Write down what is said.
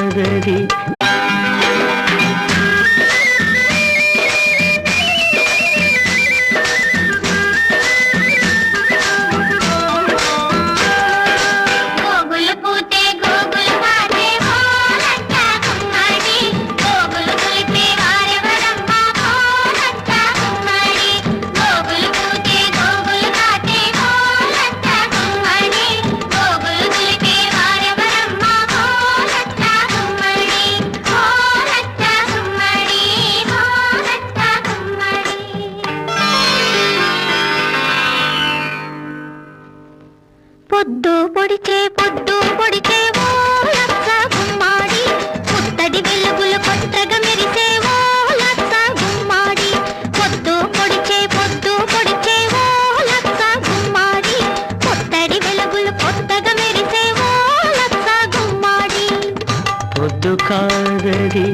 కాదది పొద్దు పొడిచే ఓ లచ్చ గుమ్మాడి పుత్తడి వెలుగులు కొత్తగా మెరిసే ఓ లచ్చ గుమ్మాడి పొద్దు పొడిచే ఓ లచ్చ గుమ్మాడి పుత్తడి వెలుగులు కొత్తగా మెరిసే ఓ లచ్చ గుమ్మాడి పొద్దు కాదది